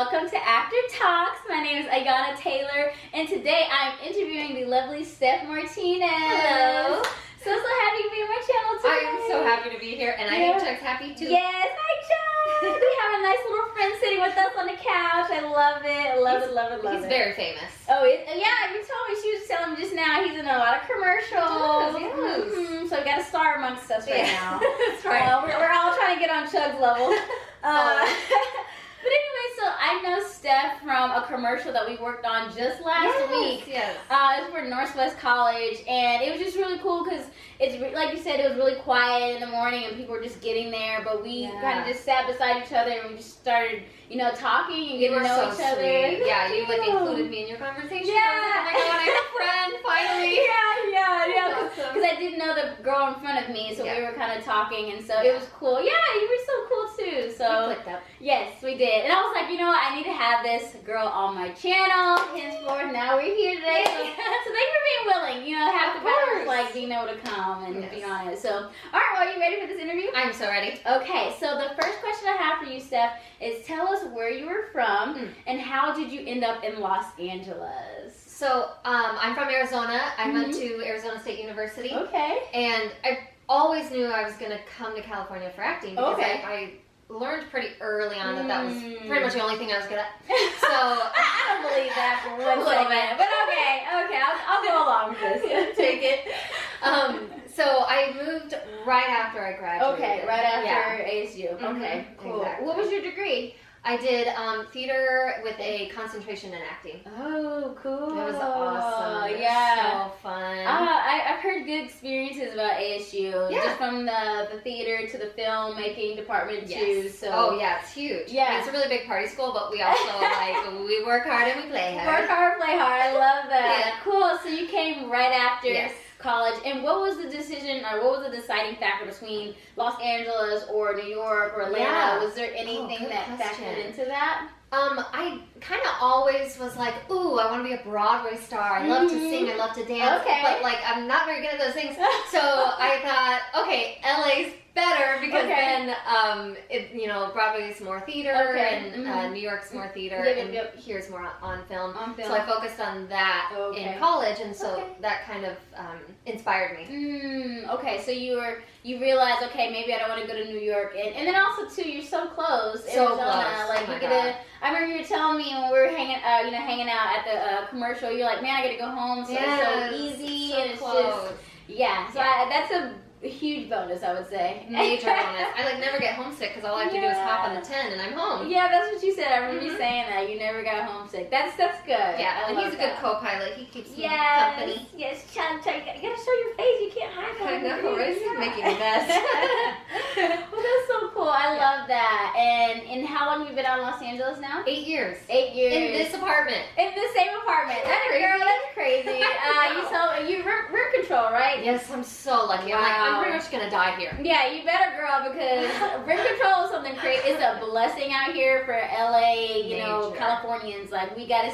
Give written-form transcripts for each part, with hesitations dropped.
welcome to Actor Talks. My name is Ayana Taylor, and today I'm interviewing the lovely Steph Martinez. Hello. So happy to be on my channel today. I am so happy to be here, and I think Chuck's happy too. Yes, hi Chuck. We have a nice little friend sitting with us on the couch. I love it, love it. He's very famous. Oh, yeah, you told me, she was telling me just now, he's in a lot of commercials. Yes. So we got a star amongst us right now. That's right. We're all trying to get on Chuck's level. But anyway, so I know Steph from a commercial that we worked on just last week. Yes. It was for Northwest College, and it was just really cool because it's like you said, it was really quiet in the morning, and people were just getting there. But we kind of just sat beside each other, and we just started, talking and getting to know each other. Sweet. Yeah, you included me in your conversation. Yeah. I was like, oh my god, I have a friend finally. Yeah. Because Awesome. I didn't know the girl in front of me, so we were kind of talking, and so it Yeah. was cool. Yeah, you were so cool too. So We clicked up. yes, we did. And I was like, I need to have this girl on my channel. Henceforth, now we're here today. So thank you for being willing. Half the battle is like being able to come and be on it. So, all right, well, are you ready for this interview? I'm so ready. Okay, so the first question I have for you, Steph, is tell us where you were from and how did you end up in Los Angeles? So, I'm from Arizona. I went to Arizona State University. Okay. And I always knew I was going to come to California for acting because Okay. I learned pretty early on that was pretty much the only thing I was good at. So I don't believe that for one second, but okay, I'll go along with this. Take it. So I moved right after I graduated. Okay, right after ASU. Okay, cool. Exactly. What was your degree? I did theater with a concentration in acting. Oh, cool. It was awesome. It Yeah. was so fun. I've heard good experiences about ASU. Yeah. Just from the theater to the filmmaking department too. So. Oh yeah, it's huge. Yeah. I mean, it's a really big party school, but we also we work hard and we play hard. Work hard, play hard. I love that. Yeah. Cool. So you came right after college, and what was the decision, or what was the deciding factor between Los Angeles or New York or Atlanta? Yeah. Was there anything that factored into that? I kind of always was like, ooh, I want to be a Broadway star. I love to sing, I love to dance, but like I'm not very good at those things. So I thought, okay, LA's better because then Broadway's more theater and New York's more theater and here's more on film. So I focused on that in college, and so that kind of inspired me. Okay, so you realized, okay, maybe I don't want to go to New York, and then also too, you're so close. So Arizona, close. like I remember you were telling me when we were hanging out at the commercial. You're like, man, I got to go home, so it's so easy, so and it's close. just that's a huge bonus, I would say. Major bonus. I never get homesick because all I have to do is hop on the 10 and I'm home. Yeah, that's what you said. I remember you saying that you never got homesick. That's good. Yeah, and he's a good co-pilot. He keeps me company. Yes, Chuck, you gotta show your face. You can't hide from I know, right? He's making a mess. Well, that's so cool. I love that. And how long have you been out in Los Angeles now? 8 years. 8 years. In this apartment. In the same apartment. That's crazy. Girl, that's crazy. You rent control, right? Yes, I'm so lucky. I'm pretty much gonna die here. Yeah, you better, girl, because rent control is something crazy. It's a blessing out here for LA, Californians. Like, we gotta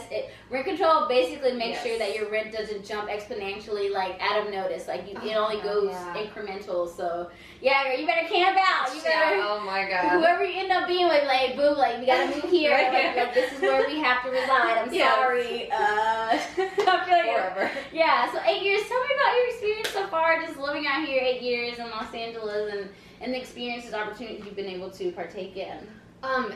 rent control basically makes sure that your rent doesn't jump exponentially, like out of notice. Like it only goes incremental. So yeah, girl, you better camp out. You better. Oh my god. Whoever you end up being with, like, boo, like we gotta move here. Like this is where we have to reside. I'm sorry. I feel like forever. Yeah. So 8 years. Tell me about your experience so far, just living out here 8 years in Los Angeles, and the experiences, opportunities you've been able to partake in.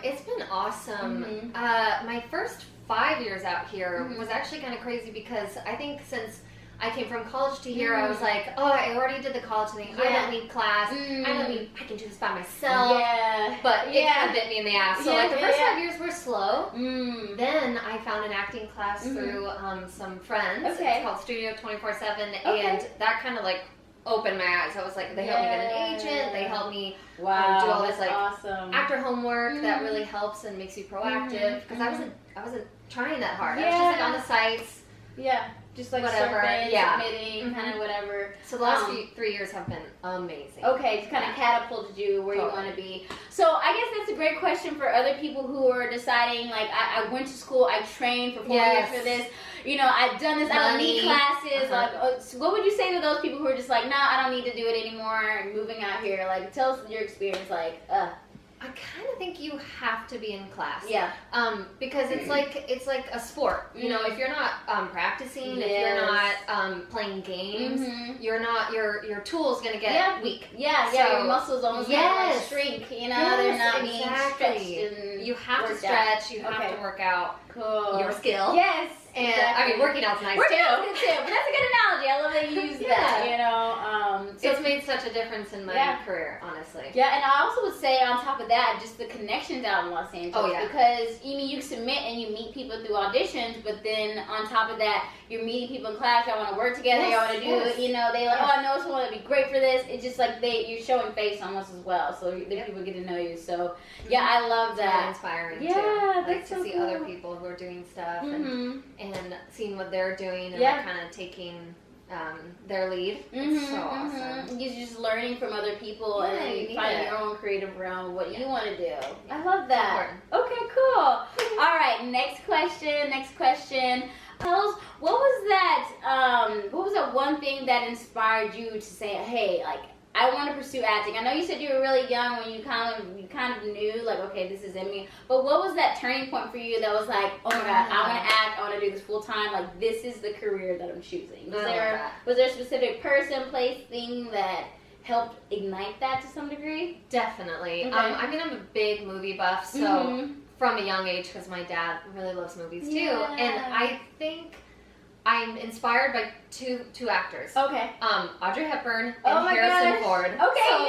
It's been awesome. My first 5 years out here was actually kind of crazy because I think since I came from college to here, I was like, oh, I already did the college thing. I don't need class. I can do this by myself. Yeah. But it kind of bit me in the ass. So the first 5 years were slow. Then I found an acting class through some friends. It's called Studio 24/7, and that kind of opened my eyes. I was like, they helped me get an agent. They helped me do all this actor homework that really helps and makes you proactive. Because I wasn't trying that hard. I was just on the sites. Yeah. Just whatever, submitting, kind of whatever. So the last 3 years have been amazing. Okay, it's kind of catapulted you where you want to be. So I guess that's a great question for other people who are deciding, like, I went to school, I trained for 4 years for this. I've done this, I don't need classes. Like, so what would you say to those people who are just like, nah, I don't need to do it anymore, and moving out here? Like, tell us your experience, I kind of think you have to be in class. Yeah. Because it's like a sport. You know, if you're not practicing, if you're not playing games, you're not your tool's gonna get weak. Yeah, so, your muscles almost kind of like shrink. You know, they're not being stretched. And you have to stretch. You have to work out your skill. Yes. And I mean, working out's nice working too. out's good too. But that's a good analogy. I love that you use that. You know, so it's made such a difference in my career, honestly. Yeah, and I also would say on top of that, just the connections out in Los Angeles. Oh yeah. Because you submit and you meet people through auditions, but then on top of that, you're meeting people in class. Y'all want to work together. Y'all want to do it. You know, they like, oh, I know someone that'd be great for this. It's just like you're showing face almost as well, so the people get to know you. So yeah, I love that. Really inspiring too. Yeah, like to so see cool. other people who are doing stuff and seeing what they're doing and like kind of taking their lead. It's so awesome. You're just learning from other people and then finding your own creative realm, what you want to do. I love that. Okay, cool. All right, next question. Tell us, what was that one thing that inspired you to say, hey, like, I want to pursue acting? I know you said you were really young when you kind of knew, like, okay, this is in me. But what was that turning point for you that was like, oh my God, I want to act, I want to do this full time. Like, this is the career that I'm choosing. Was there a specific person, place, thing that helped ignite that to some degree? Definitely. Okay. I mean, I'm a big movie buff, so from a young age, because my dad really loves movies too, and I think I'm inspired by two actors. Okay. Audrey Hepburn and Harrison Ford. Okay, so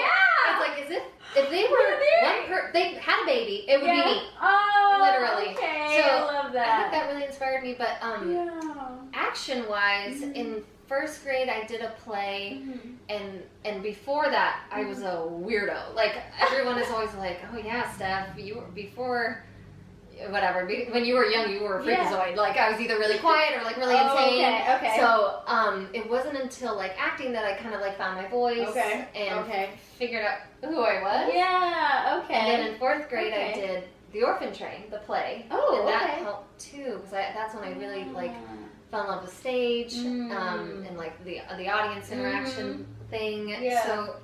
it's like, if they were they had a baby, it would be me. Oh, literally. Okay, so I love that. I think that really inspired me. But action-wise, in first grade, I did a play, and before that, I was a weirdo. Like everyone is always like, "Oh yeah, Steph, you were before." Whatever. When you were young, you were a freakazoid. Like I was either really quiet or like really insane. Okay. So it wasn't until like acting that I kind of like found my voice and figured out who I was. Yeah. Okay. And then in fourth grade, I did The Orphan Train, the play. Oh, and that helped too because that's when I really like fell in love with stage and like the audience interaction thing. Yeah. So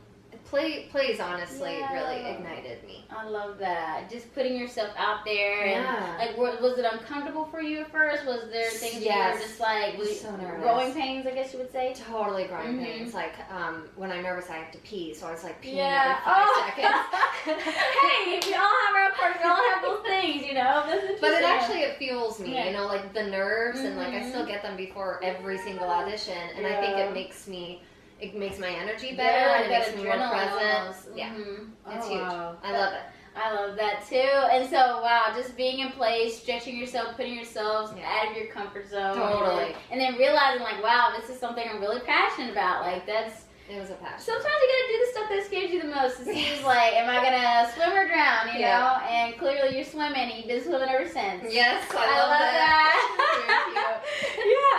plays honestly really ignited me. I love that. Just putting yourself out there and like was it uncomfortable for you at first? Was there things that you were just like so nervous. Growing pains, I guess you would say? Totally growing pains. Like when I'm nervous I have to pee, so I was like peeing every 5 seconds. Hey, we all have our parts, we all have those things, you know. But it fuels me, you know, like the nerves and like I still get them before every single audition and I think it makes my energy better and it makes me more present. Yeah, it's huge. Wow. I love it. I love that too. And so, wow, just being in place, stretching yourself, putting yourself out of your comfort zone. Totally. And then realizing, like, wow, this is something I'm really passionate about. Like, it was a passion. Sometimes you gotta do the stuff that scares you the most. It seems like, am I gonna swim or drown, you know? And clearly you're swimming and you've been swimming ever since. Yes, I love that.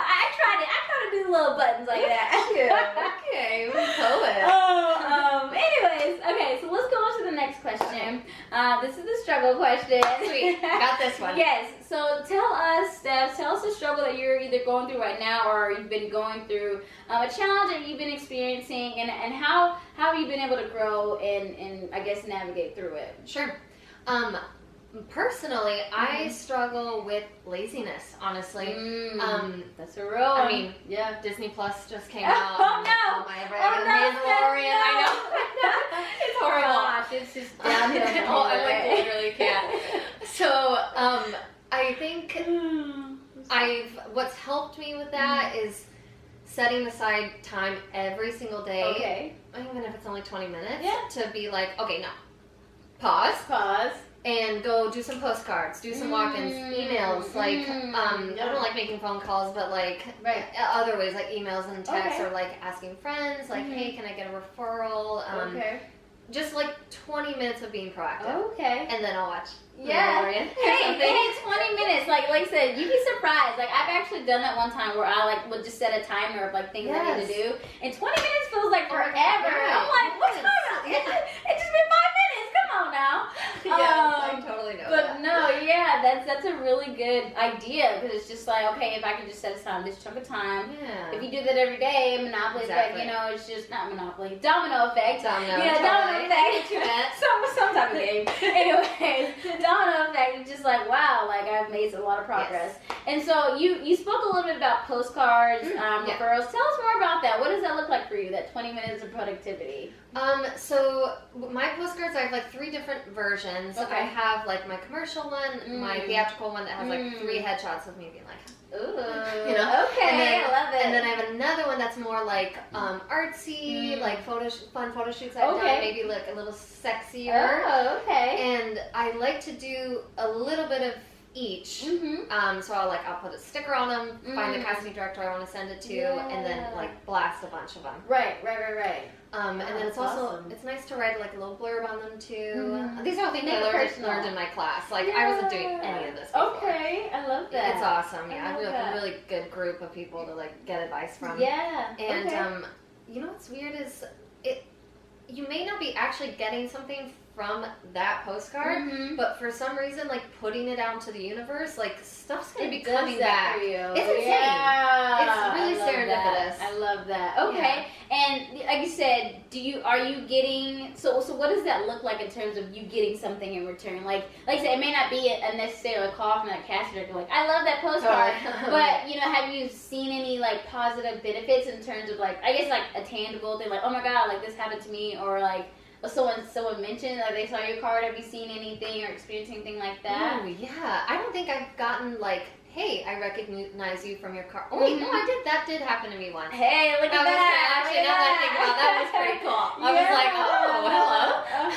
I tried it. I tried to do little buttons like that. Okay, we'll tell it. Anyways, okay, so let's go on to the next question. This is the struggle question. Sweet, got this one. Yes, so tell us, Steph, the struggle that you're either going through right now or you've been going through, a challenge that you've been experiencing, and how have you been able to grow and I guess navigate through it? Sure. Personally, I struggle with laziness, honestly. That's a real one. I mean, Disney Plus just came out. Oh no! Mandalorian, I know. It's horrible. Gosh, it's just downhill. I like literally can't. So, I think what's helped me with that is setting aside time every single day, even if it's only 20 minutes, to be like, okay, no, pause, and go do some postcards, do some walk-ins, emails, like, I don't like making phone calls, but like, other ways, like emails and texts, or like asking friends, like, hey, can I get a referral? Just like 20 minutes of being proactive. And then I'll watch. Hey, 20 minutes. Like I said, you'd be surprised. Like I've actually done that one time where I like would just set a timer of like things I need to do, and 20 minutes feels like forever. I'm like, what's going on? It just been 5 minutes. Come on now. I totally know. But no, that's that's a really good idea because it's just like, okay, if I can just set aside this chunk of time, if you do that every day, Monopoly, like, you know, it's just not Monopoly, domino effect. Domino effect. Some type of game. Anyways, domino effect. It's just like, wow, like I've made a lot of progress. Yes. And so you spoke a little bit about postcards, referrals. Tell us more about that. What does that look like for you? That 20 minutes of productivity. So my postcards, I have like 3 different versions. Okay. I have like my commercial one, my theatrical one that has like 3 headshots of me being like, ooh, you know. Okay, I love it. And then I have another one that's more like artsy, like fun photo shoots I've done, maybe like a little sexier. Oh, okay. And I like to do a little bit of each. So I'll put a sticker on them, find the casting director I want to send it to, and then like blast a bunch of them. Right. And then it's also it's nice to write like a little blurb on them too. These are all things I learned in my class. Like I wasn't doing any of this before. Okay, I love that. It's awesome. Yeah, I have a really good group of people to like get advice from. Yeah. And you know what's weird is you may not be actually getting something from that postcard, but for some reason, like putting it out to the universe, like stuff's gonna be coming back. For you. It's insane. Yeah, it's really serendipitous. I love that. Okay, and like you said, are you getting so what does that look like in terms of you getting something in return? Like I said, it may not be a necessarily a call from that casting director, like I love that postcard, but you know, have you seen any like positive benefits in terms of like I guess like a tangible thing, like oh my god, like this happened to me, or like someone mentioned like they saw your card. Have you seen anything or experienced anything like that? Oh yeah, I don't think I've gotten like, hey, I recognize you from your card. Oh wait, no, I did. That did happen to me once. Hey, look at that! Actually, now that I think about that, was pretty cool. I was like, oh,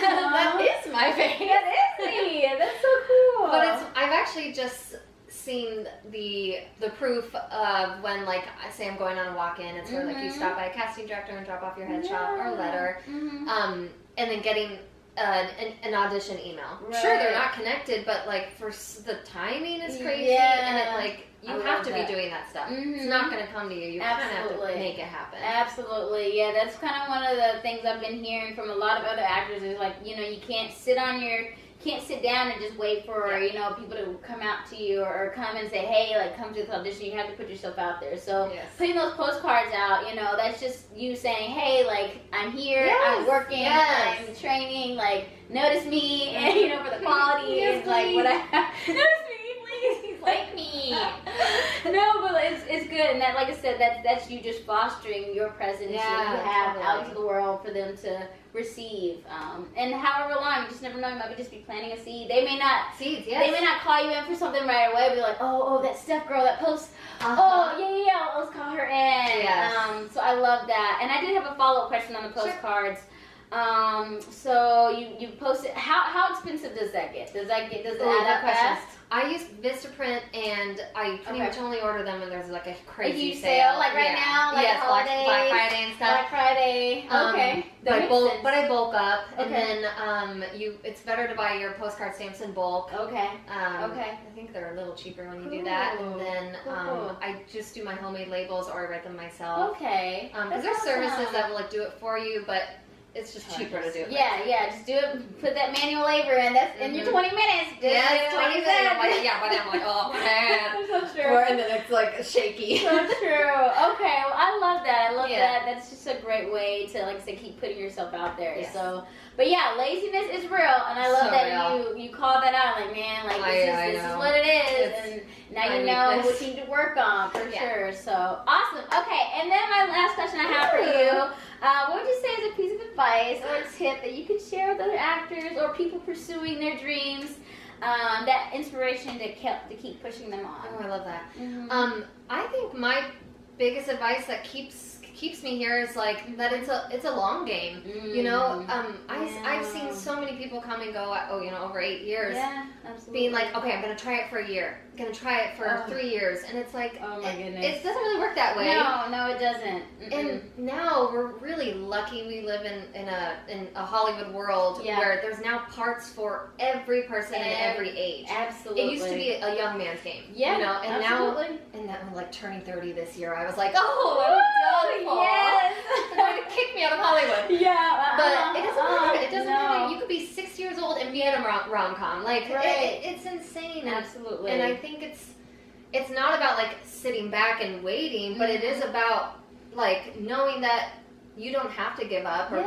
hello, that is my face. That is me. That's so cool. But I've actually just seen the proof of when, like, say I'm going on a walk-in, it's where like you stop by a casting director and drop off your headshot or letter, and then getting an audition email. Right. Sure, they're not connected, but like for the timing is crazy, and it like you have to be doing that stuff. It's not going to come to you. You kind of have to make it happen. Absolutely, yeah. That's kind of one of the things I've been hearing from a lot of other actors is like, you know, you can't sit down and just wait for you know people to come out to you or come and say, hey, like come to this audition. You have to put yourself out there. So putting those postcards out, you know, that's just you saying, hey, like I'm here, I'm working, I'm training, like notice me, and you know for the quality and like what I have. Notice me, please, like me. No, but it's good, and that, like I said, that's you just fostering your presence that you have out into the world for them to receive, and however long, you just never know. You might just be planting a seed. They may not They may not call you in for something right away, but they're like, oh, that Steph girl, that post. Oh yeah, let's call her in. Yes. So I love that, and I did have a follow-up question on the postcards. So you posted. How expensive does that get? Does it add up fast? I use Vistaprint, and I pretty much only order them when there's like a crazy huge sale, like right now, like holidays, Black Friday and stuff. Black Friday, okay. But I bulk up, and then it's better to buy your postcard stamps in bulk. Okay. I think they're a little cheaper when you do that, and then I just do my homemade labels or I write them myself. Okay. Because there's services that will like do it for you, but it's just cheaper to do it. Yeah, just do it. Put that manual labor in. That's in your 20 minutes. Yes, 20 minutes. But I'm like, oh man. That's so true. And then it's like shaky. So true. Okay, well, I love that. I love that. That's just a great way to, like I said, keep putting yourself out there. Yes. So, but yeah, laziness is real, and I love that you call that out. Like, man, like this is what it is, and now you know what you need to work on for sure. So awesome. Okay, and then my last question I have for you. What would you say is a piece of advice or a tip that you could share with other actors or people pursuing their dreams, that inspiration to keep pushing them on? Oh, I love that. I think my biggest advice that keeps me here is like that it's a long game. You know, I've seen so many people come and go. Over 8 years. Yeah, absolutely. Being like, okay, I'm gonna try it for a year. I'm gonna try it for 3 years, and it's like, oh my goodness, it doesn't really work that way. No, it doesn't. And now we're really lucky. We live in a Hollywood world where there's now parts for every person in every age. Absolutely. It used to be a young man's game. Yeah, and absolutely. now I'm like turning 30 this year. I was like, oh, I'm done. Yes. They're going to kick me out of Hollywood. Yeah. But it doesn't matter. It doesn't matter. You could be 6 years old and be in a rom-com. Like, Right. it's insane. Absolutely. And I think it's not about, like, sitting back and waiting, but it is about, like, knowing that you don't have to give up or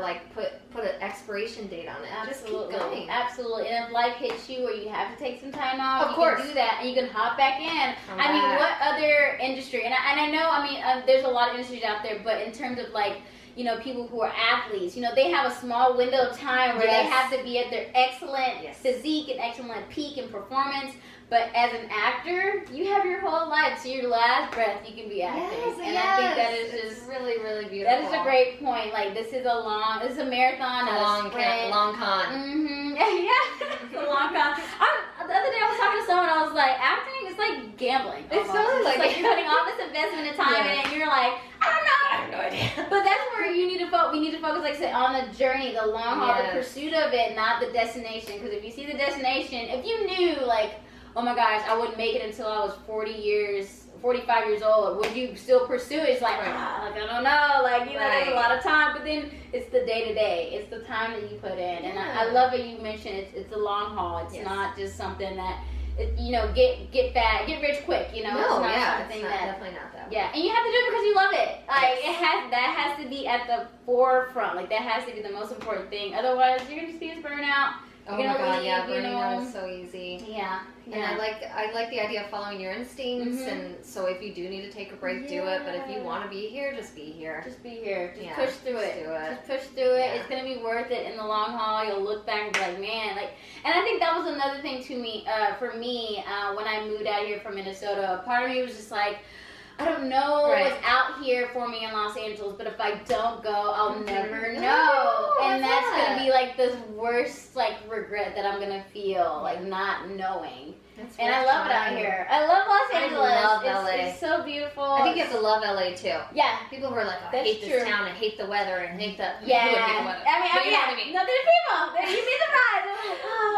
like put an expiration date on it. Absolutely. Just keep going. Absolutely. And if life hits you where you have to take some time off, Of course. can do that and you can hop back in. I mean, what other industry? And I know, I mean, there's a lot of industries out there, but in terms of like, you know, people who are athletes, you know, they have a small window of time where they have to be at their excellent physique and excellent peak and performance. But as an actor, you have your whole life. So your last breath, you can be acting. And I think that is just really, really beautiful. That is a great point. Like, this is a marathon, not a sprint. Long con. Mm-hmm. Yeah, it's a long con. The other day I was talking to someone, I was like, acting is like gambling. It's totally like you're putting all this investment and time in it, and you're like, I don't know. I have no idea. But that's where you need to focus. We need to focus, like I said, on the journey, the long haul, the pursuit of it, not the destination. Because if you see the destination, if you knew, like, oh my gosh, I wouldn't make it until I was 45 years old, would you still pursue it? It's like, like, I don't know, like, you know, there's a lot of time, but then it's the day-to-day. It's the time that you put in. And I love what you mentioned. It's a long haul. It's not just something that, you know, get rich quick, you know. No, it's not it's something definitely not that. Yeah, and you have to do it because you love it. Like, that has to be at the forefront. Like, that has to be the most important thing. Otherwise, you're going to see us burn out. Oh my god, burning out is so easy. Yeah. And I like the idea of following your instincts, and so if you do need to take a break, do it. But if you want to be here, just be here. Just be here. Just push through just it. Do it. Just push through it. It's gonna be worth it in the long haul. You'll look back and be like, man, like. And I think that was another thing to me, for me, when I moved out here from Minnesota. Part of me was just like, I don't know what's out here for me in Los Angeles, but if I don't go, I'll never know. And that's gonna be like the worst, like, regret that I'm gonna feel, like, not knowing. And I love it out here. I love Los Angeles. I love LA. It's so beautiful. I think you have to love LA too. Yeah. People who are like, oh, I hate this town, I hate the weather, and hate the yeah. I mean, you know what I mean. No, there's people. You'd be surprised.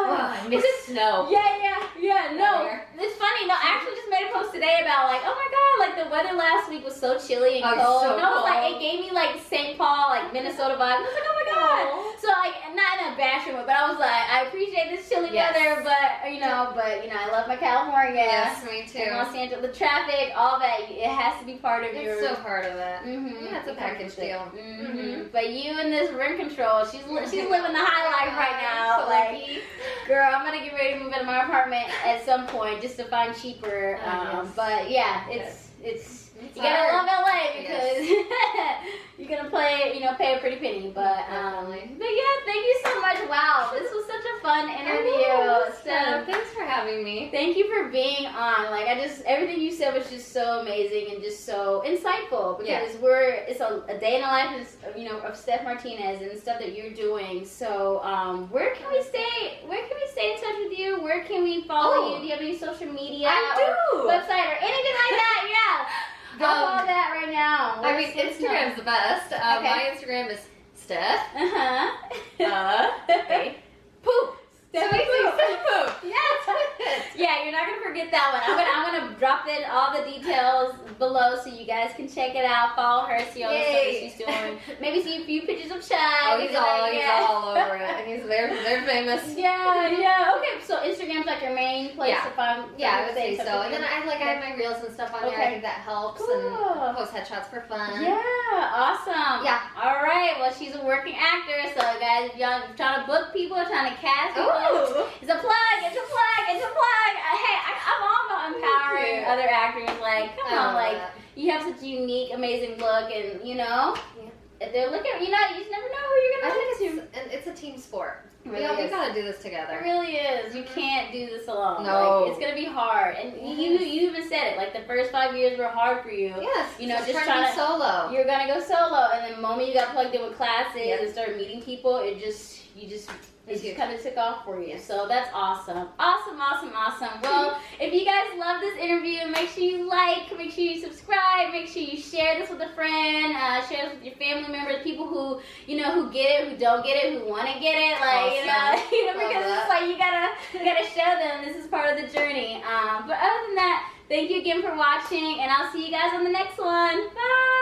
I miss snow. Yeah. No, it's funny. No, I actually just made a post today about like, oh my god, like the weather last week was so chilly and cold. So and I was like, it gave me like St. Paul, like Minnesota vibes. I was like, oh my god. So like, not in a bashing way, but I was like, I appreciate this chilly weather, but you know, I love my California. Yes, me too. Los Angeles, the traffic, all that, it has to be part of your. It's so part of it. Yeah, it's a package deal. But you and this rent control, she's living the high life right now. So like, girl, I'm gonna get ready to move into my apartment at some point just to find cheaper. But yeah, it's you gotta love LA because you're gonna pay a pretty penny. But yeah, thank you so much. Wow, this was such a fun interview. Steph, thanks for having me. Thank you for being on. Like, everything you said was just so amazing and just so insightful because it's a day in the life of Steph Martinez and stuff that you're doing. So where can we stay in touch with you? Where can we follow you? Do you have any social media or website or anything like that? Yeah. Drop all that right now. I mean, Instagram's the best. My Instagram is Steph. Poop. Steph Poop. Yes. Yeah, you're not gonna forget that one. I'm gonna drop in all the details below so you guys can check it out. Follow her, see all the stuff that she's doing. Maybe see a few pictures of Chad. Oh, he's all over it. He's very famous. Yeah. Okay, so Instagram's like your main place to find. Yeah, I would say so. And then I have my reels and stuff on there. I think that helps. Cool. And post headshots for fun. Yeah, awesome. Yeah. All right. Well, she's a working actor, so guys, if y'all trying to book people, trying to cast people, it's a plug. Hey, I'm all about empowering other actors. Like, come on, like you have such a unique, amazing look, and if they're looking, you just never know who you're gonna look to. And it's a team sport. Really we gotta do this together. It really is. You can't do this alone. No. Like, it's gonna be hard. And you even said it. Like, the first 5 years were hard for you. Yes. Just trying to be solo. You're gonna go solo, and the moment you got plugged in with classes and started meeting people, it just kind of took off for you. So that's awesome. Awesome. Well, if you guys love this interview, make sure you make sure you subscribe, make sure you share this with a friend, share this with your family members, people who get it, who don't get it, who want to get it, because it's like you gotta show them this is part of the journey. But other than that, thank you again for watching, and I'll see you guys on the next one. Bye.